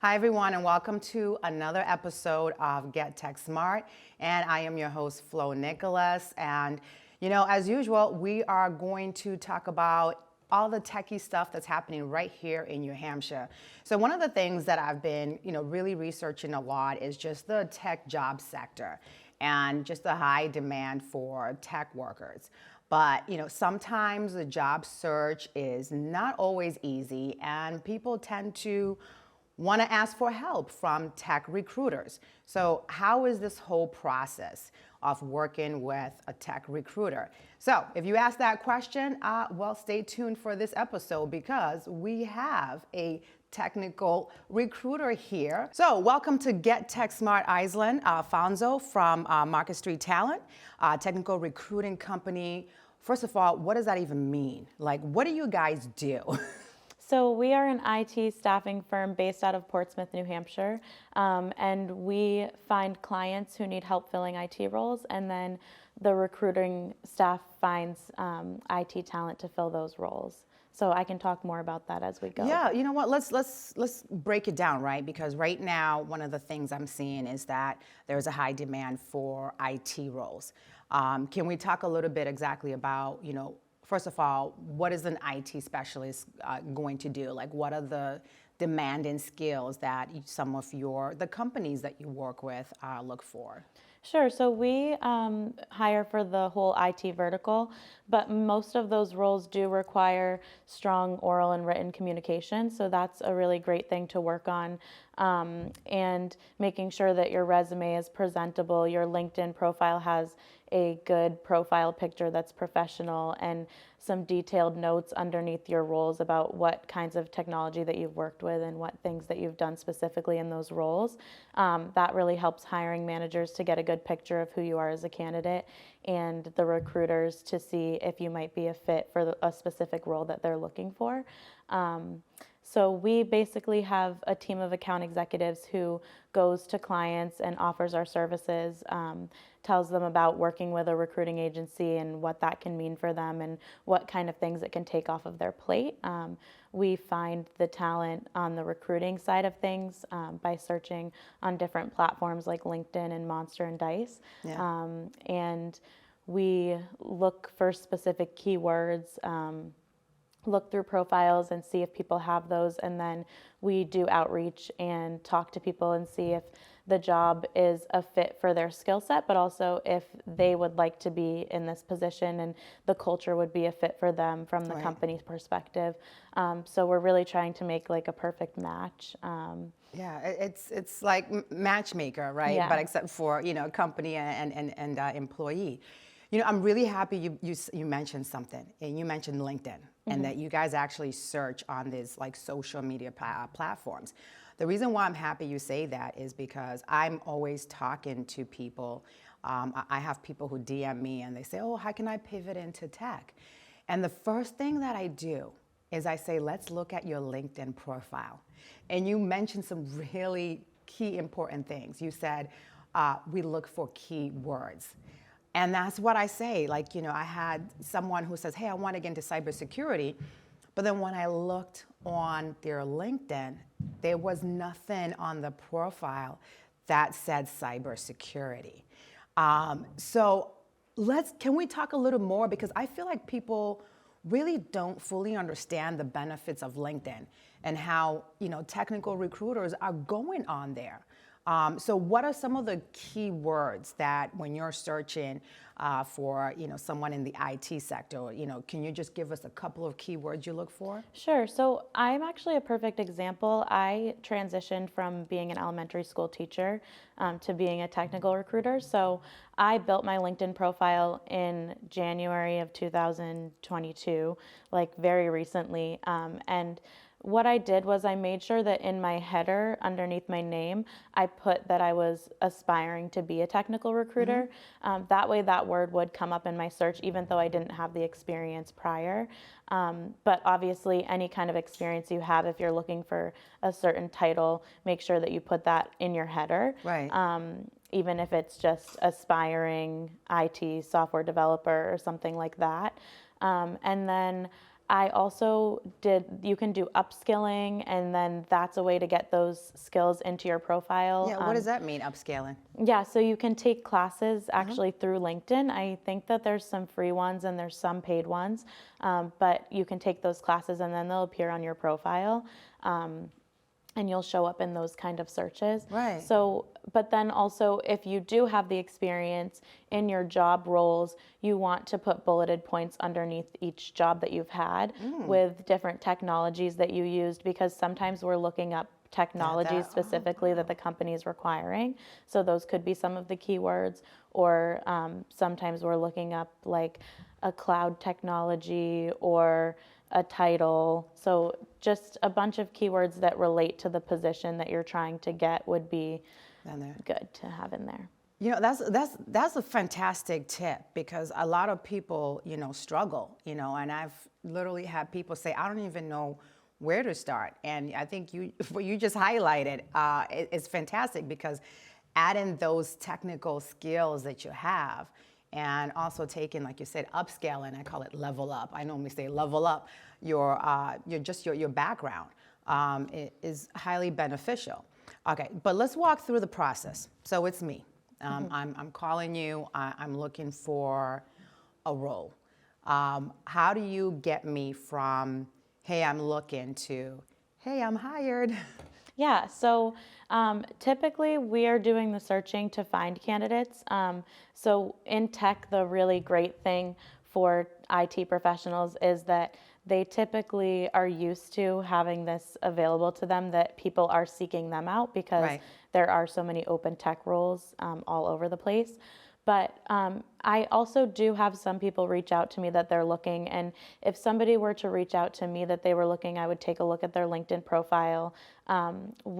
Hi, everyone, and welcome to another episode of Get Tech Smart. And I am your host, Flo Nicholas. And, as usual, we are going to talk about all the techie stuff that's happening right here in New Hampshire. So one of the things that I've been, really researching a lot is just the tech job sector and just the high demand for tech workers. But, sometimes the job search is not always easy, and people tend to want to ask for help from tech recruiters. So how is this whole process of working with a tech recruiter? So if you ask that question, well, stay tuned for this episode because we have a technical recruiter here. So welcome to Get Tech Smart Iceland, Fonzo from Market Street Talent, technical recruiting company. First of all, what does that even mean? Like, what do you guys do? So we are an IT staffing firm based out of Portsmouth, New Hampshire, and we find clients who need help filling IT roles, and then the recruiting staff finds IT talent to fill those roles. So I can talk more about that as we go. Yeah, you know what? Let's break it down, right? Because right now, one of the things I'm seeing is that there's a high demand for IT roles. Can we talk a little bit exactly about, first of all, what is an IT specialist going to do? Like, what are the demanding skills that some of the companies that you work with look for? Sure. So we hire for the whole IT vertical, but most of those roles do require strong oral and written communication. So that's a really great thing to work on. And making sure that your resume is presentable, your LinkedIn profile has a good profile picture that's professional, and some detailed notes underneath your roles about what kinds of technology that you've worked with and what things that you've done specifically in those roles. That really helps hiring managers to get a good picture of who you are as a candidate, and the recruiters to see if you might be a fit for a specific role that they're looking for. So we basically have a team of account executives who goes to clients and offers our services, tells them about working with a recruiting agency and what that can mean for them and what kind of things it can take off of their plate. We find the talent on the recruiting side of things by searching on different platforms like LinkedIn and Monster and Dice. Yeah. And we look for specific keywords, look through profiles and see if people have those, and then we do outreach and talk to people and see if the job is a fit for their skill set, but also if they would like to be in this position and the culture would be a fit for them from the company's perspective. So we're really trying to make like a perfect match. Yeah, it's like matchmaker, right? Yeah. But except for company and employee. I'm really happy you mentioned something, and you mentioned LinkedIn, and that you guys actually search on these like social media platforms. The reason why I'm happy you say that is because I'm always talking to people. I have people who DM me and they say, "Oh, how can I pivot into tech?" And the first thing that I do is I say, "Let's look at your LinkedIn profile." And you mentioned some really key important things. You said we look for keywords. And that's what I say. Like, I had someone who says, "Hey, I want to get into cybersecurity." But then when I looked on their LinkedIn, there was nothing on the profile that said cybersecurity. So can we talk a little more? Because I feel like people really don't fully understand the benefits of LinkedIn and how, technical recruiters are going on there. So what are some of the key words that when you're searching for, someone in the IT sector, can you just give us a couple of keywords you look for? Sure. So I'm actually a perfect example. I transitioned from being an elementary school teacher to being a technical recruiter. So I built my LinkedIn profile in January of 2022, like very recently. And what I did was I made sure that in my header underneath my name, I put that I was aspiring to be a technical recruiter. That way that word would come up in my search, even though I didn't have the experience prior. But obviously any kind of experience you have, if you're looking for a certain title, make sure that you put that in your header. Right. Even if it's just aspiring IT software developer or something like that. And then I also you can do upskilling, and then that's a way to get those skills into your profile. Yeah, what does that mean, upscaling? Yeah, so you can take classes actually through LinkedIn. I think that there's some free ones and there's some paid ones, but you can take those classes and then they'll appear on your profile. And you'll show up in those kind of searches. Right. So, but then also, if you do have the experience in your job roles, you want to put bulleted points underneath each job that you've had with different technologies that you used, because sometimes we're looking up technologies specifically that the company is requiring. So those could be some of the keywords, or sometimes we're looking up like a cloud technology or a title. So just a bunch of keywords that relate to the position that you're trying to get would be good to have in there. You know, that's a fantastic tip, because a lot of people, struggle, and I've literally had people say, I don't even know where to start. And I think what you just highlighted is fantastic, because adding those technical skills that you have, and also taking, like you said, upscaling, I call it level up. I normally say level up your background is highly beneficial. Okay, but let's walk through the process. So it's me. I'm calling you. I'm looking for a role. How do you get me from, hey, I'm looking, to, hey, I'm hired? Yeah, so typically we are doing the searching to find candidates. So in tech, the really great thing for IT professionals is that they typically are used to having this available to them, that people are seeking them out, because there are so many open tech roles all over the place. But I also do have some people reach out to me that they're looking, and if somebody were to reach out to me that they were looking, I would take a look at their LinkedIn profile.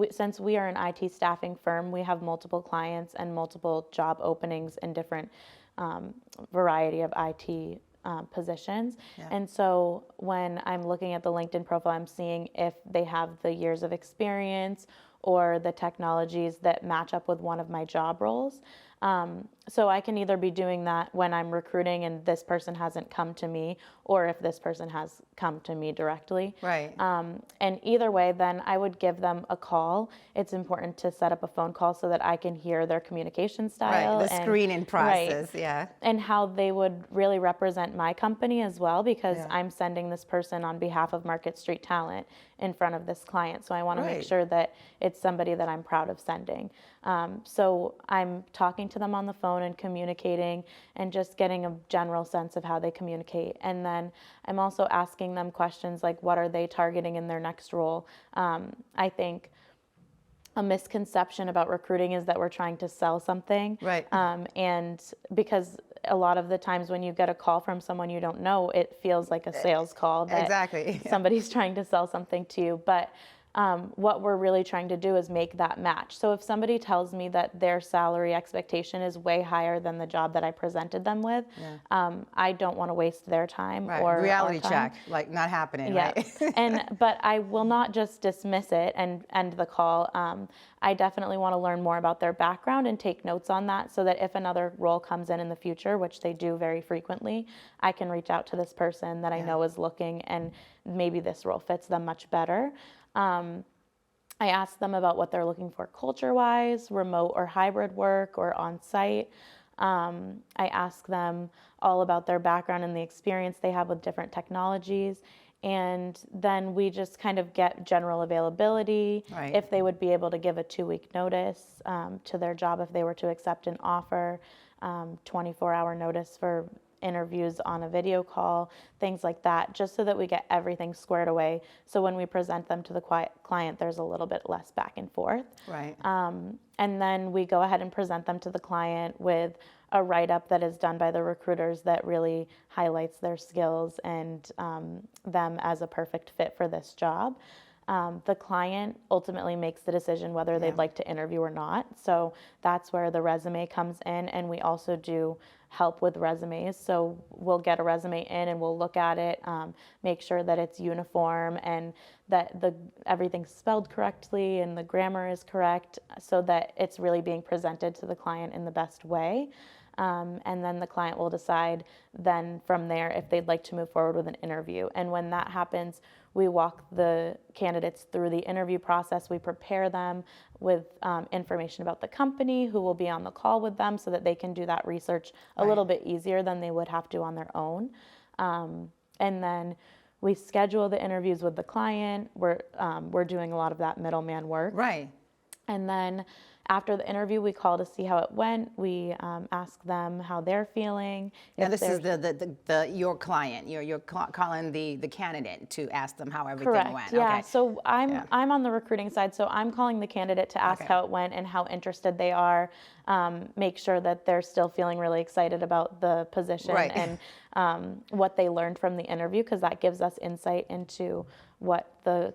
Since we are an IT staffing firm, we have multiple clients and multiple job openings in different variety of IT positions. And so when I'm looking at the LinkedIn profile, I'm seeing if they have the years of experience or the technologies that match up with one of my job roles. So I can either be doing that when I'm recruiting and this person hasn't come to me, or if this person has come to me directly. Right. And either way, then I would give them a call. It's important to set up a phone call so that I can hear their communication style. Right, the screening process, and how they would really represent my company as well, because I'm sending this person on behalf of Market Street Talent in front of this client. So I want to make sure that it's somebody that I'm proud of sending. So I'm talking to them on the phone and communicating and just getting a general sense of how they communicate. And then I'm also asking them questions like, what are they targeting in their next role? I think a misconception about recruiting is that we're trying to sell something. Right. And because a lot of the times when you get a call from someone you don't know, it feels like a sales call, that somebody's trying to sell something to you. But what we're really trying to do is make that match. So if somebody tells me that their salary expectation is way higher than the job that I presented them with, I don't want to waste their time or reality our time. check, like not happening. But I will not just dismiss it and end the call. I definitely want to learn more about their background and take notes on that, so that if another role comes in the future, which they do very frequently, I can reach out to this person that I know is looking, and maybe this role fits them much better. I ask them about what they're looking for culture-wise, remote or hybrid work, or on-site. I ask them all about their background and the experience they have with different technologies. And then we just kind of get general availability, if they would be able to give a 2-week notice to their job if they were to accept an offer, 24-hour notice for interviews on a video call, things like that, just so that we get everything squared away. So when we present them to the client, there's a little bit less back and forth. And then we go ahead and present them to the client with a write-up that is done by the recruiters that really highlights their skills and them as a perfect fit for this job. the client ultimately makes the decision whether they'd like to interview or not. So that's where the resume comes in, and we also do help with resumes. So we'll get a resume in and we'll look at it, make sure that it's uniform and that everything's spelled correctly and the grammar is correct, so that it's really being presented to the client in the best way. And then the client will decide then from there if they'd like to move forward with an interview. And when that happens, we walk the candidates through the interview process. We prepare them with information about the company, who will be on the call with them, so that they can do that research a little bit easier than they would have to on their own. And then we schedule the interviews with the client. We're doing a lot of that middleman work. Right. And then after the interview, we call to see how it went. We ask them how they're feeling. Now this is your client. You're calling the candidate to ask them how everything Correct. went. Yeah. Okay. So I'm on the recruiting side, so I'm calling the candidate to ask how it went and how interested they are. Make sure that they're still feeling really excited about the position and what they learned from the interview, because that gives us insight into what the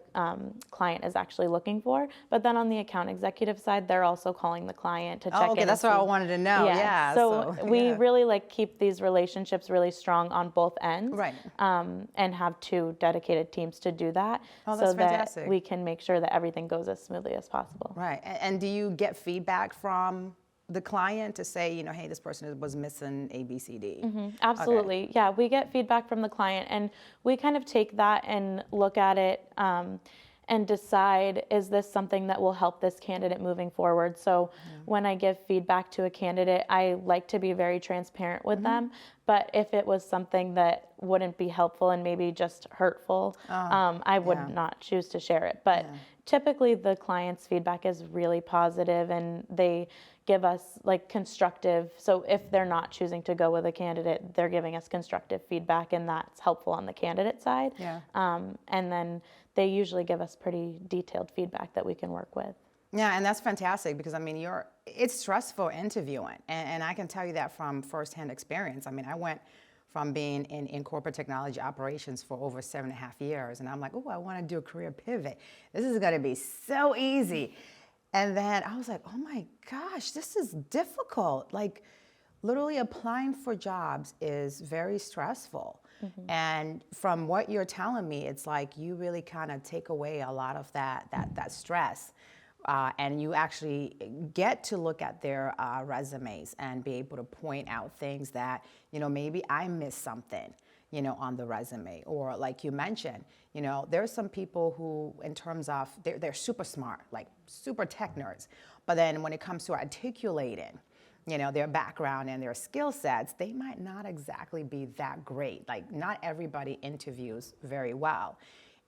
client is actually looking for. But then on the account executive side, they're also calling the client to check in. Okay, that's what I wanted to know. Yeah. So we really keep these relationships really strong on both ends. Right. And have two dedicated teams to do that. Oh, that's so fantastic. that we can make sure that everything goes as smoothly as possible. Right. And do you get feedback from the client to say, hey, this person was missing A, B, C, D? Absolutely. Okay. Yeah, we get feedback from the client, and we kind of take that and look at it and decide, is this something that will help this candidate moving forward? So when I give feedback to a candidate, I like to be very transparent with them. But if it was something that wouldn't be helpful and maybe just hurtful, I would not choose to share it. But typically the client's feedback is really positive, and they give us constructive. So if they're not choosing to go with a candidate, they're giving us constructive feedback, and that's helpful on the candidate side. Yeah. And then they usually give us pretty detailed feedback that we can work with. Yeah, and that's fantastic, because it's stressful interviewing, and I can tell you that from firsthand experience. I went from being in corporate technology operations for over 7.5 years, and I'm like, oh, I want to do a career pivot. This is going to be so easy. And then I was like, oh my gosh, this is difficult. Literally applying for jobs is very stressful. And from what you're telling me, it's like you really kind of take away a lot of that stress. And you actually get to look at their resumes and be able to point out things that, maybe I missed something, on the resume. Or like you mentioned, there's some people who, in terms of, they're super smart, super tech nerds. But then when it comes to articulating, their background and their skill sets, they might not exactly be that great. Not everybody interviews very well.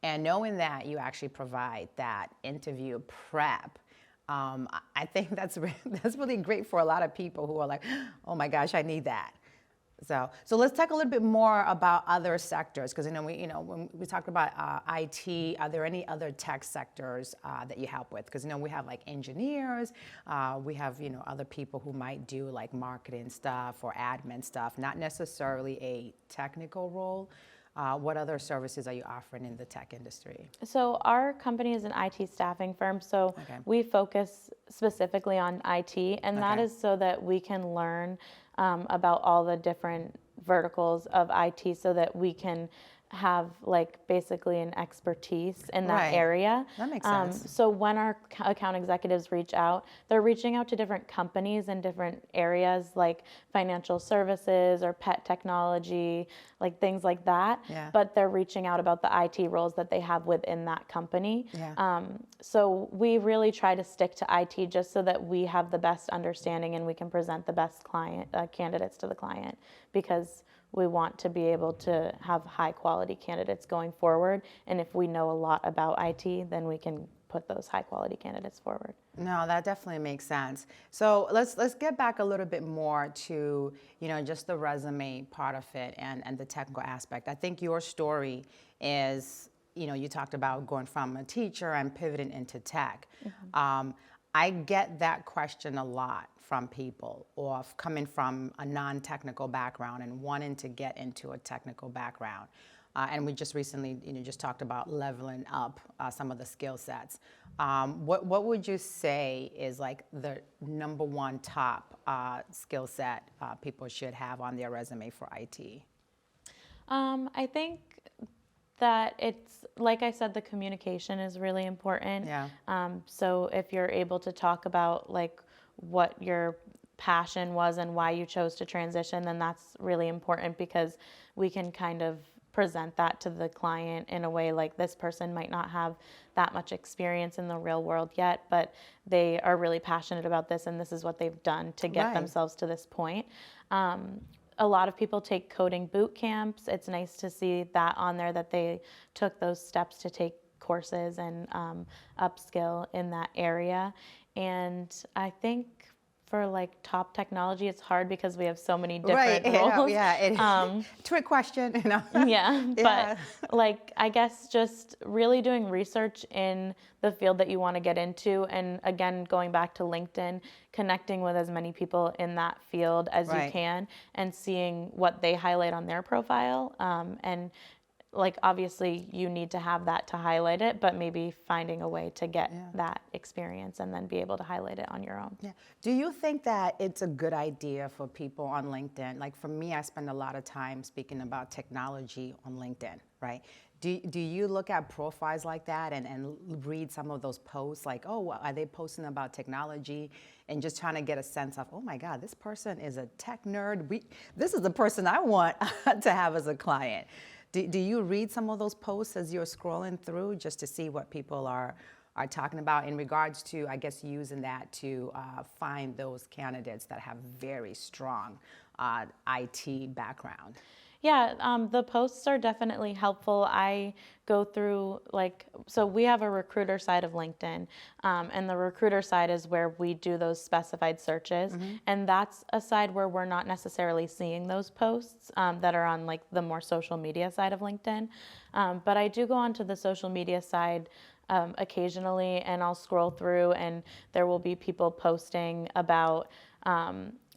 And knowing that you actually provide that interview prep, I think that's really great for a lot of people who are like, oh my gosh, I need that. So let's talk a little bit more about other sectors, because when we talked about IT, are there any other tech sectors that you help with? Because we have engineers, we have other people who might do marketing stuff or admin stuff, not necessarily a technical role. What other services are you offering in the tech industry? So our company is an IT staffing firm, so we focus specifically on IT, and that is so that we can learn about all the different verticals of IT, so that we can have basically an expertise in that area. That makes sense. So when our account executives reach out, they're reaching out to different companies in different areas, like financial services or pet technology, things like that. Yeah. But they're reaching out about the IT roles that they have within that company. Yeah. So we really try to stick to IT just so that we have the best understanding and we can present the best candidates to the client, because we want to be able to have high quality candidates going forward. And if we know a lot about IT, then we can put those high quality candidates forward. No, that definitely makes sense. So let's get back a little bit more to, just the resume part of it and the technical aspect. I think your story is, you talked about going from a teacher and pivoting into tech. I get that question a lot from people, or coming from a non-technical background and wanting to get into a technical background. and we just recently, just talked about leveling up some of the skill sets. What would you say is like the number one top skill set people should have on their resume for IT? I think that it's, like I said, the communication is really important. Yeah. So if you're able to talk about like what your passion was and why you chose to transition, then that's really important because we can kind of present that to the client in a way like this person might not have that much experience in the real world yet, but they are really passionate about this and this is what they've done to get Right. themselves to this point. A lot of people take coding boot camps. It's nice to see that on there, that they took those steps to take courses and upskill in that area. And I think for like top technology, it's hard because we have so many different roles. Trick question, Yeah, Yeah. but like I guess just really doing research in the field that you want to get into, and again going back to LinkedIn, connecting with as many people in that field as Right. you can, and seeing what they highlight on their profile, and like obviously you need to have that to highlight it, but maybe finding a way to get that experience and then be able to highlight it on your own. Yeah. Do you think that it's a good idea for people on LinkedIn? Like for me, I spend a lot of time speaking about technology on LinkedIn, right? Do you look at profiles like that and read some of those posts like, oh, well, are they posting about technology, and just trying to get a sense of, oh my God, this person is a tech nerd. This is the person I want to have as a client. Do you read some of those posts as you're scrolling through just to see what people are talking about in regards to, I guess, using that to find those candidates that have very strong IT background? Yeah, the posts are definitely helpful. I go through so we have a recruiter side of LinkedIn, and the recruiter side is where we do those specified searches, and that's a side where we're not necessarily seeing those posts that are on like the more social media side of LinkedIn. But I do go onto the social media side occasionally, and I'll scroll through, and there will be people posting about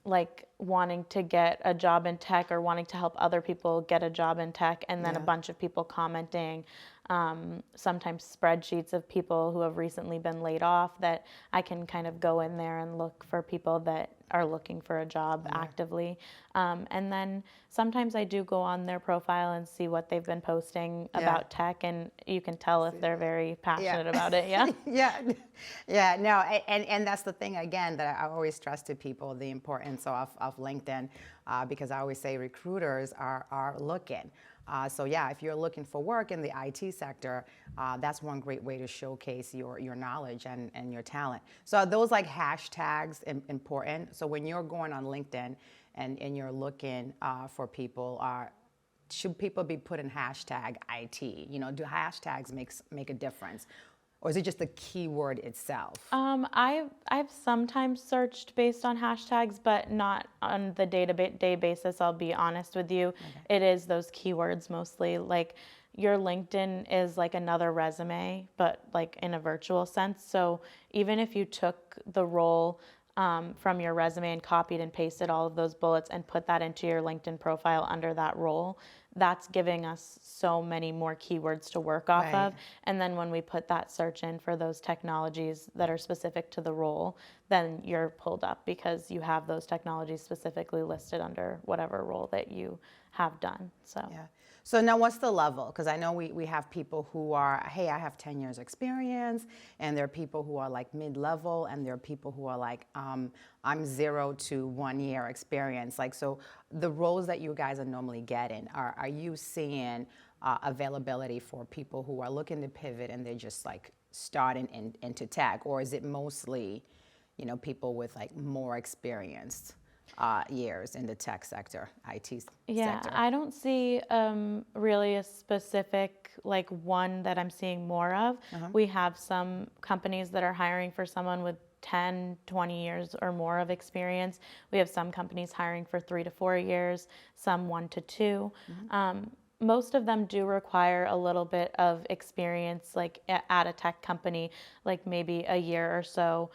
like wanting to get a job in tech or wanting to help other people get a job in tech, and then a bunch of people commenting, sometimes spreadsheets of people who have recently been laid off, that I can kind of go in there and look for people that are looking for a job actively. And then sometimes I do go on their profile and see what they've been posting about tech, and you can tell if they're very passionate about it. Yeah. No, and that's the thing, again, that I always stress to people, the importance of LinkedIn, because I always say recruiters are looking. So yeah, if you're looking for work in the IT sector, that's one great way to showcase your knowledge and your talent. So are those like hashtags important? So when you're going on LinkedIn and you're looking for people, should people be putting hashtag IT? Do hashtags make a difference? Or is it just the keyword itself? I've sometimes searched based on hashtags, but not on the day-to-day basis, I'll be honest with you. Okay. It is those keywords mostly. Like your LinkedIn is like another resume, but like in a virtual sense. So even if you took the role from your resume and copied and pasted all of those bullets and put that into your LinkedIn profile under that role, that's giving us so many more keywords to work off of. And then when we put that search in for those technologies that are specific to the role, then you're pulled up because you have those technologies specifically listed under whatever role that you have done. So now what's the level? Because I know we have people who are, hey, I have 10 years experience, and there are people who are like mid-level, and there are people who are like, I'm 0 to 1 year experience. Like, so the roles that you guys are normally getting, are you seeing availability for people who are looking to pivot and they're just like starting into tech? Or is it mostly, people with like more experienced years in the tech sector, IT sector? Yeah, I don't see really a specific like one that I'm seeing more of. We have some companies that are hiring for someone with 10, 20 years or more of experience. We have some companies hiring for 3 to 4 years, some 1 to 2. Most of them do require a little bit of experience, like at a tech company, like maybe a year or so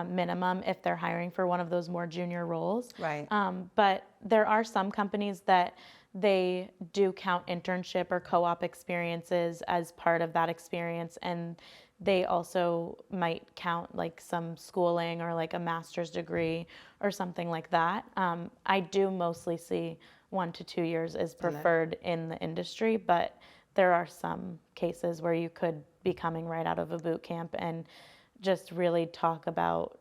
minimum if they're hiring for one of those more junior roles. Right. But there are some companies that they do count internship or co-op experiences as part of that experience, and they also might count like some schooling or like a master's degree or something like that. I do mostly see 1 to 2 years is preferred in the industry, but there are some cases where you could be coming right out of a boot camp and just really talk about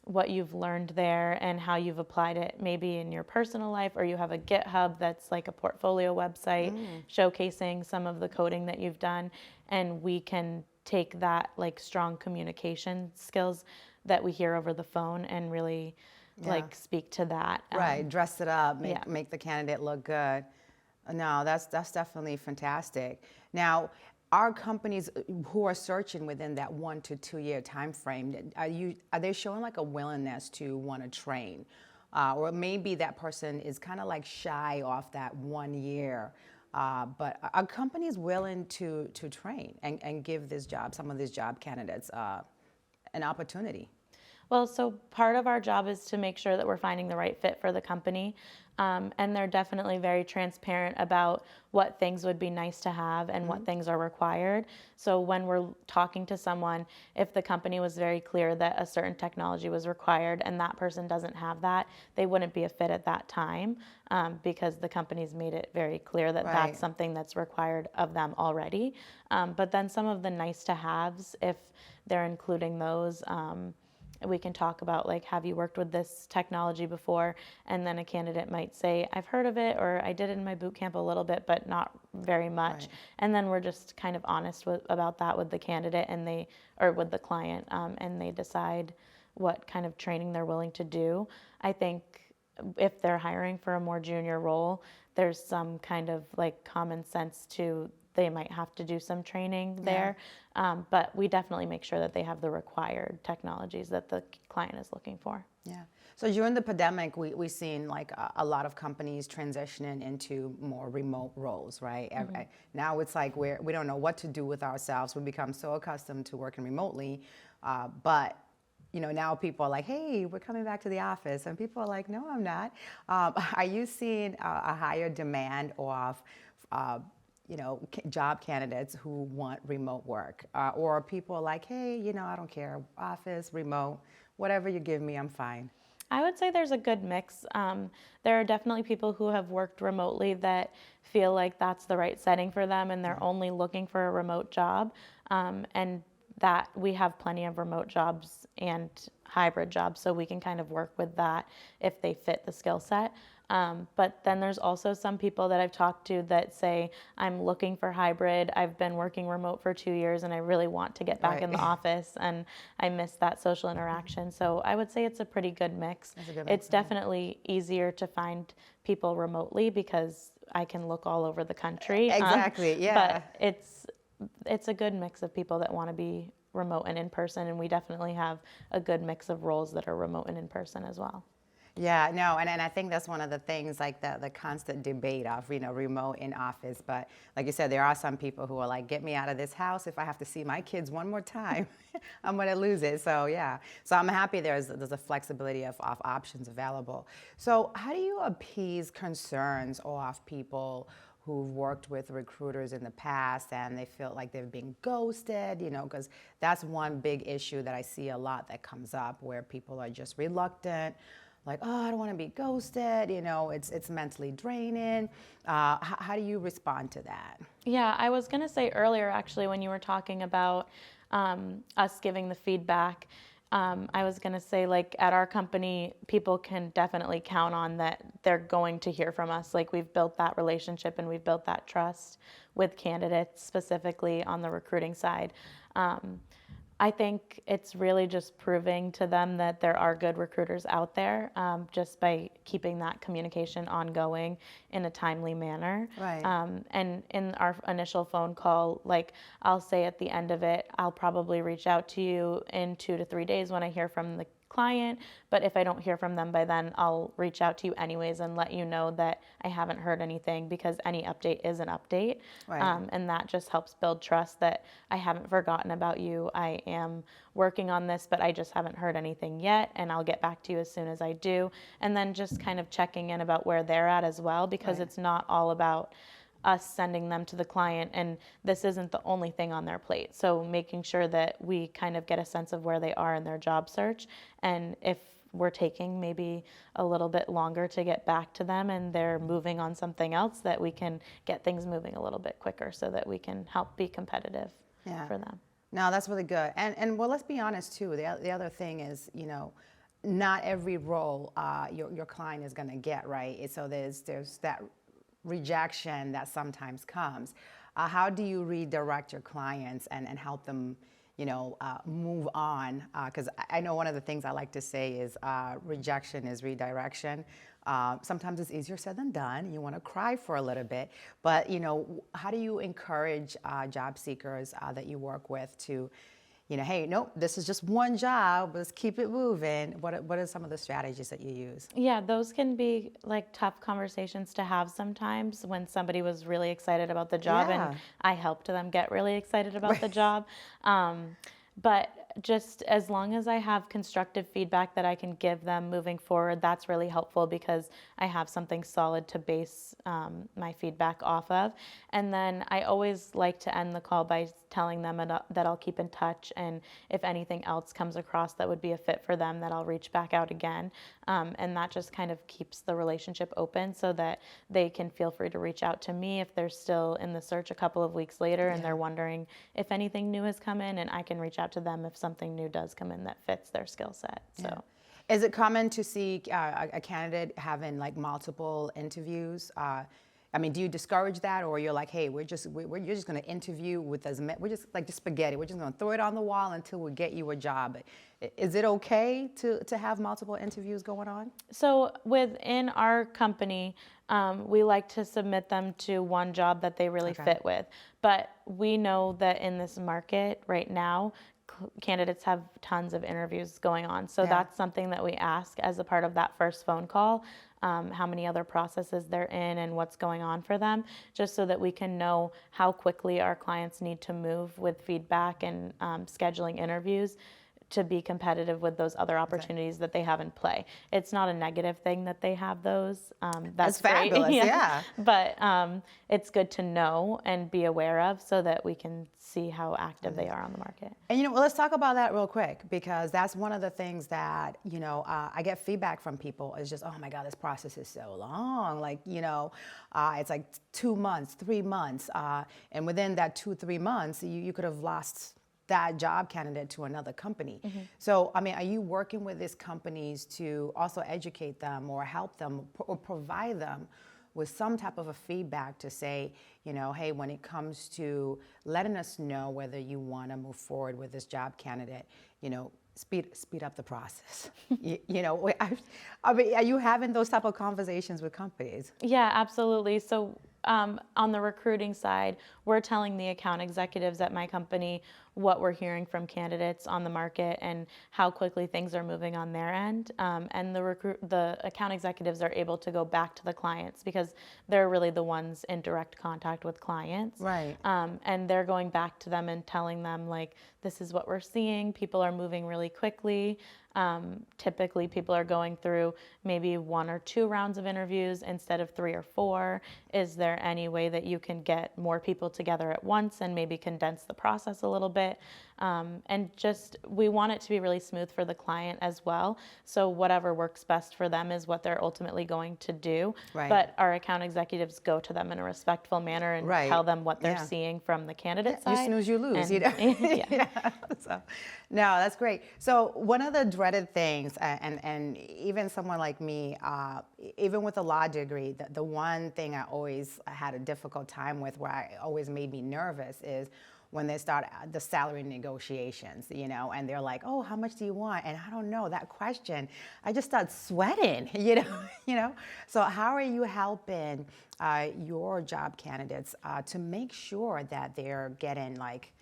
what you've learned there and how you've applied it maybe in your personal life, or you have a GitHub that's like a portfolio website showcasing some of the coding that you've done, and we can take that like strong communication skills that we hear over the phone and really like speak to that. Right, dress it up, yeah. make the candidate look good. No, that's definitely fantastic. Now, are companies who are searching within that 1 to 2 year time frame, are they showing like a willingness to want to train? Or maybe that person is kind of like shy off that 1 year. But are companies willing to train and give some of these job candidates an opportunity? Well, so part of our job is to make sure that we're finding the right fit for the company. And they're definitely very transparent about what things would be nice to have and what things are required. So when we're talking to someone, if the company was very clear that a certain technology was required and that person doesn't have that, they wouldn't be a fit at that time, because the company's made it very clear that that's something that's required of them already. But then some of the nice to haves, if they're including those, we can talk about like, have you worked with this technology before? And then a candidate might say, I've heard of it, or I did it in my boot camp a little bit, but not very much. Right. And then we're just kind of honest about that with the candidate or with the client, and they decide what kind of training they're willing to do. I think if they're hiring for a more junior role, there's some kind of like common sense to they might have to do some training there. But we definitely make sure that they have the required technologies that the client is looking for. Yeah. So during the pandemic, we've seen like a lot of companies transitioning into more remote roles, right? Now it's like we don't know what to do with ourselves. We become so accustomed to working remotely, but now people are like, hey, we're coming back to the office. And people are like, no, I'm not. Are you seeing a higher demand of job candidates who want remote work? Or people are like, hey, I don't care, office, remote, whatever you give me, I'm fine. I would say there's a good mix. There are definitely people who have worked remotely that feel like that's the right setting for them and they're only looking for a remote job. And that we have plenty of remote jobs and hybrid jobs, so we can kind of work with that if they fit the skill set. But then there's also some people that I've talked to that say, I'm looking for hybrid. I've been working remote for 2 years and I really want to get back in the office and I miss that social interaction. So I would say it's a pretty good mix. It's definitely easier to find people remotely because I can look all over the country. Exactly, yeah. But it's a good mix of people that want to be remote and in person, and we definitely have a good mix of roles that are remote and in person as well. Yeah, no, and I think that's one of the things, like the constant debate of, remote in office. But like you said, there are some people who are like, get me out of this house. If I have to see my kids one more time, I'm going to lose it. So yeah, so I'm happy there's a flexibility of options available. So how do you appease concerns of people who've worked with recruiters in the past and they feel like they've been ghosted, because that's one big issue that I see a lot that comes up, where people are just reluctant, like, oh, I don't want to be ghosted, it's mentally draining. How do you respond to that? Yeah, I was going to say earlier, actually, when you were talking about us giving the feedback, I was going to say, like, at our company, people can definitely count on that they're going to hear from us. Like, we've built that relationship and we've built that trust with candidates, specifically on the recruiting side. I think it's really just proving to them that there are good recruiters out there, just by keeping that communication ongoing in a timely manner. Right. And in our initial phone call, like, I'll say at the end of it, I'll probably reach out to you in 2 to 3 days when I hear from the client, but if I don't hear from them by then, I'll reach out to you anyways and let you know that I haven't heard anything, because any update is an update. Right. And that just helps build trust that I haven't forgotten about you. I am working on this, but I just haven't heard anything yet, and I'll get back to you as soon as I do. And then just kind of checking in about where they're at as well, because Right. it's not all about us sending them to the client, and this isn't the only thing on their plate. So making sure that we kind of get a sense of where they are in their job search, and if we're taking maybe a little bit longer to get back to them and they're moving on something else, that we can get things moving a little bit quicker so that we can help be competitive for them. No, that's really good. And well, let's be honest too. The other thing is, not every role your client is going to get, right? So there's that rejection that sometimes comes. How do you redirect your clients and help them, move on? Because I know one of the things I like to say is rejection is redirection. Sometimes it's easier said than done. You want to cry for a little bit, but how do you encourage job seekers that you work with to, hey, nope, this is just one job. Let's keep it moving. What are some of the strategies that you use? Yeah, those can be like tough conversations to have sometimes when somebody was really excited about the job and Yeah. I helped them get really excited about the job. But just as long as I have constructive feedback that I can give them moving forward, that's really helpful, because I have something solid to base my feedback off of. And then I always like to end the call by telling them that I'll keep in touch, and if anything else comes across that would be a fit for them, that I'll reach back out again. And that just kind of keeps the relationship open so that they can feel free to reach out to me if they're still in the search a couple of weeks later and they're wondering if anything new has come in, and I can reach out to them if something new does come in that fits their skill set. So. Is it common to see a candidate having like multiple interviews? Do you discourage that, or you're like, hey, you're just going to interview with we're just like just spaghetti. We're just going to throw it on the wall until we get you a job. Is it okay to have multiple interviews going on? So within our company, we like to submit them to one job that they really fit with. But we know that in this market right now, candidates have tons of interviews going on. So that's something that we ask as a part of that first phone call, how many other processes they're in and what's going on for them, just so that we can know how quickly our clients need to move with feedback and scheduling interviews to be competitive with those other opportunities that they have in play. It's not a negative thing that they have those. That's great. Fabulous, yeah. But it's good to know and be aware of so that we can see how active they are on the market. And well, let's talk about that real quick, because that's one of the things that I get feedback from people is just, oh my God, this process is so long. Like it's like 2 months, 3 months, and within that 2-3 months, you could have lost that job candidate to another company. So, are you working with these companies to also educate them or help them or provide them with some type of a feedback to say, hey, when it comes to letting us know whether you want to move forward with this job candidate, speed up the process. Are you having those type of conversations with companies? Yeah, absolutely. So on the recruiting side, we're telling the account executives at my company what we're hearing from candidates on the market and how quickly things are moving on their end. And the account executives are able to go back to the clients because they're really the ones in direct contact with clients. Right. And they're going back to them and telling them, like, this is what we're seeing. People are moving really quickly. Typically, people are going through maybe 1 or 2 rounds of interviews instead of 3 or 4. Is there any way that you can get more people together at once and maybe condense the process a little bit? And just, we want it to be really smooth for the client as well. So whatever works best for them is what they're ultimately going to do. Right. But our account executives go to them in a respectful manner and tell them what they're seeing from the candidate side. You snooze, you lose. And, So, no, that's great. So one of the dreaded things, and even someone like me, even with a law degree, the one thing I always had a difficult time with, where I always made me nervous, is when they start the salary negotiations, and they're like, oh, how much do you want? And I don't know, that question, I just start sweating, So how are you helping your job candidates to make sure that they're getting like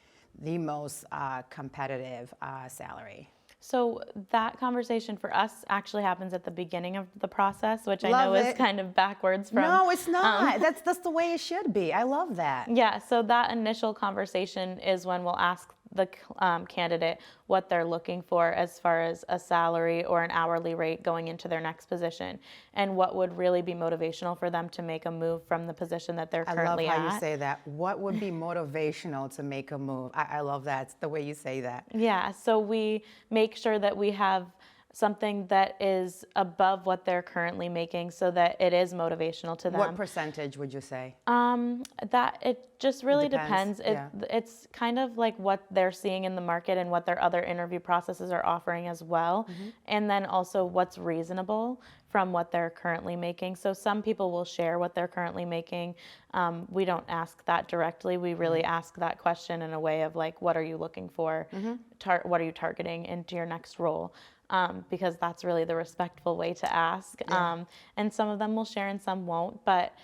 the most competitive salary? So that conversation for us actually happens at the beginning of the process, which I Love know is it. kind of backwards from. No, it's not. That's the way it should be. I love that. Yeah, so that initial conversation is when we'll ask the candidate what they're looking for as far as a salary or an hourly rate going into their next position, and what would really be motivational for them to make a move from the position that they're I love currently how at. you say that. What would be motivational to make a move? I love that. It's the way you say that. Yeah, so we make sure that we have something that is above what they're currently making so that it is motivational to them. What percentage would you say? That it just really depends, depends. yeah. It's kind of like what they're seeing in the market and what their other interview processes are offering as well. And then also what's reasonable from what they're currently making. So some people will share what they're currently making. We don't ask that directly. We really ask that question in a way of like, what are you looking for? What are you targeting into your next role? Because that's really the respectful way to ask. And some of them will share and some won't, but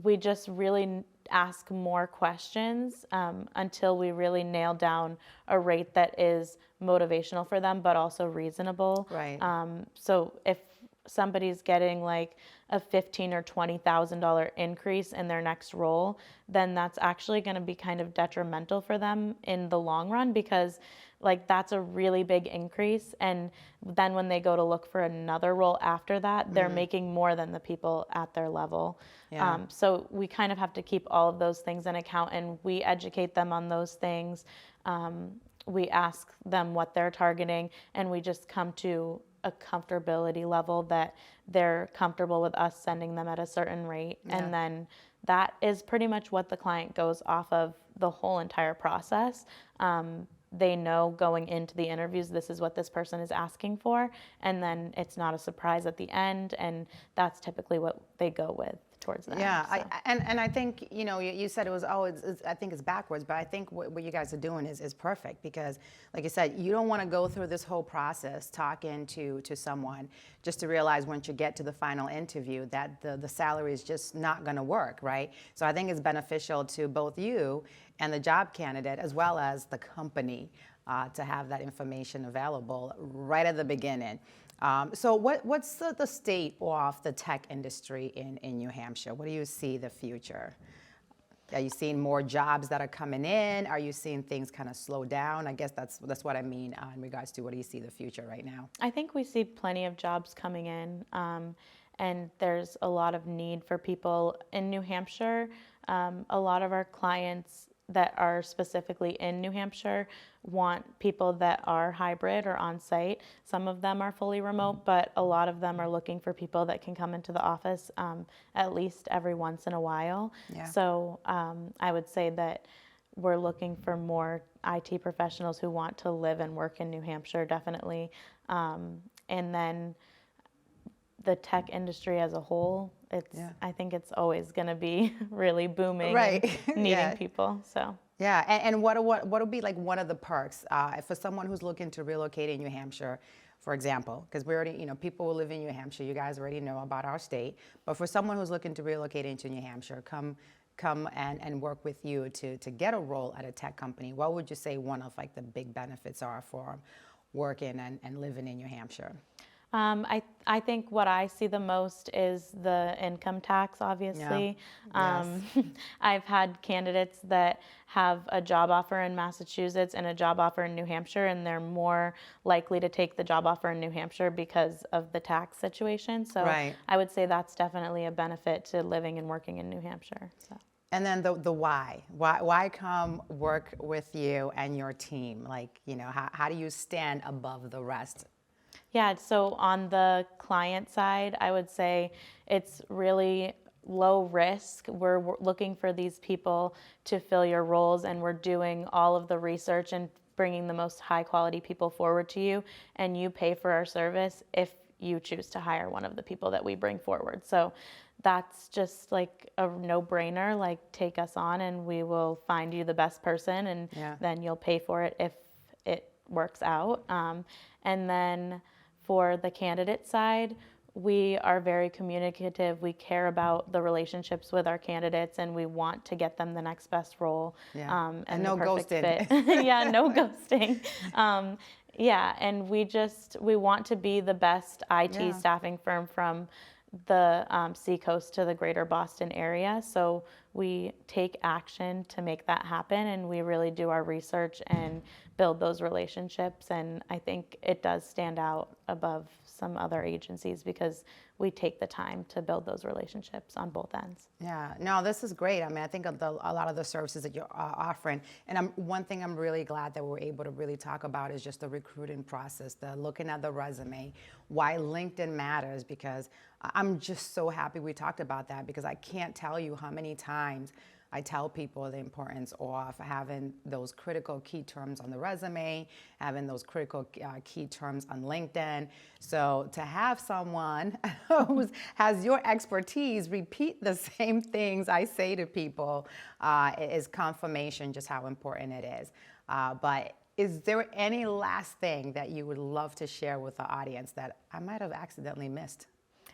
we just really ask more questions until we really nail down a rate that is motivational for them, but also reasonable. Right. So if somebody's getting like a $15,000 or $20,000 increase in their next role, then that's actually going to be kind of detrimental for them in the long run, because like that's a really big increase, and then when they go to look for another role after that, they're making more than the people at their level. Yeah. So we kind of have to keep all of those things in account, and we educate them on those things. We ask them what they're targeting, and we just come to a comfortability level that they're comfortable with us sending them at a certain rate. And then that is pretty much what the client goes off of the whole entire process. They know going into the interviews, this is what this person is asking for, and then it's not a surprise at the end, and that's typically what they go with towards that. Yeah, so. and I think, you said it was always, I think it's backwards, but I think what you guys are doing is perfect, because like you said, you don't want to go through this whole process talking to someone just to realize once you get to the final interview that the salary is just not going to work, right? So I think it's beneficial to both you and the job candidate as well as the company to have that information available right at the beginning. So what's the state of the tech industry in New Hampshire? What do you see the future? Are you seeing more jobs that are coming in? Are you seeing things kind of slow down? I guess that's what I mean in regards to what do you see the future right now? I think we see plenty of jobs coming in, and there's a lot of need for people in New Hampshire. A lot of our clients that are specifically in New Hampshire want people that are hybrid or on-site. Some of them are fully remote, but a lot of them are looking for people that can come into the office at least every once in a while. Yeah. So I would say that we're looking for more IT professionals who want to live and work in New Hampshire, definitely. And then the tech industry as a whole, I think it's always going to be really booming, Right. and needing people. So yeah, and what would be like one of the perks for someone who's looking to relocate in New Hampshire, for example, because we already, people who live in New Hampshire, you guys already know about our state, but for someone who's looking to relocate into New Hampshire, come and work with you to get a role at a tech company, what would you say one of like the big benefits are for working and living in New Hampshire? I think what I see the most is the income tax, obviously. Yeah. Yes. I've had candidates that have a job offer in Massachusetts and a job offer in New Hampshire, and they're more likely to take the job offer in New Hampshire because of the tax situation. So Right. I would say that's definitely a benefit to living and working in New Hampshire. So. And then the why. Why come work with you and your team? Like, how do you stand above the rest? Yeah, so on the client side, I would say it's really low risk. We're looking for these people to fill your roles, and we're doing all of the research and bringing the most high quality people forward to you, and you pay for our service if you choose to hire one of the people that we bring forward. So that's just like a no-brainer, like take us on and we will find you the best person, and then you'll pay for it if it works out. And then for the candidate side, we are very communicative. We care about the relationships with our candidates, and we want to get them the next best role. Yeah. And no the perfect ghosting. fit. Yeah, no ghosting. Yeah, and we want to be the best IT Yeah. staffing firm from the seacoast to the greater Boston area. So we take action to make that happen, and we really do our research and build those relationships. And I think it does stand out above some other agencies because we take the time to build those relationships on both ends. Yeah, no, this is great. I mean, I think of a lot of the services that you're offering, and one thing I'm really glad that we're able to really talk about is just the recruiting process, the looking at the resume, why LinkedIn matters, because I'm just so happy we talked about that, because I can't tell you how many times I tell people the importance of having those critical key terms on the resume, having those critical key terms on LinkedIn. So to have someone who has your expertise repeat the same things I say to people is confirmation just how important it is. But is there any last thing that you would love to share with the audience that I might have accidentally missed?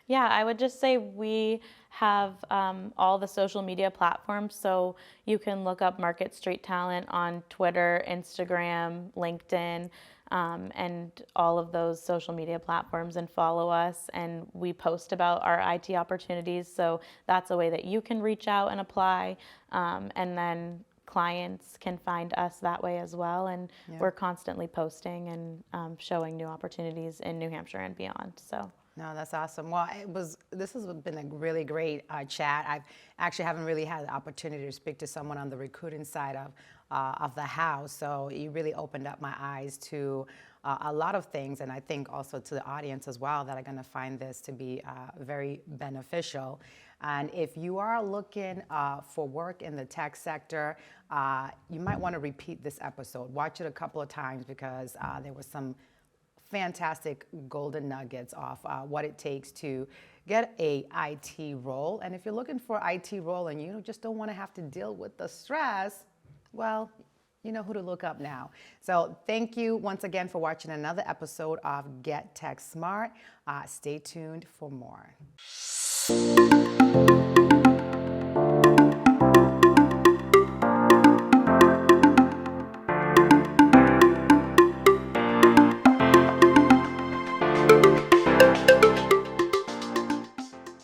Yeah, I would just say we have all the social media platforms, so you can look up Market Street Talent on Twitter, Instagram, LinkedIn, and all of those social media platforms and follow us. And we post about our IT opportunities, so that's a way that you can reach out and apply. And then clients can find us that way as well. And Yeah. we're constantly posting and showing new opportunities in New Hampshire and beyond. So. No, that's awesome. Well, this has been a really great chat. I actually haven't really had the opportunity to speak to someone on the recruiting side of the house. So you really opened up my eyes to a lot of things, and I think also to the audience as well that are going to find this to be very beneficial. And if you are looking for work in the tech sector, you might want to repeat this episode. Watch it a couple of times because there was some fantastic golden nuggets of what it takes to get a IT role. And if you're looking for an IT role and you just don't want to have to deal with the stress, well, you know who to look up now. So thank you once again for watching another episode of Get Tech Smart. Stay tuned for more.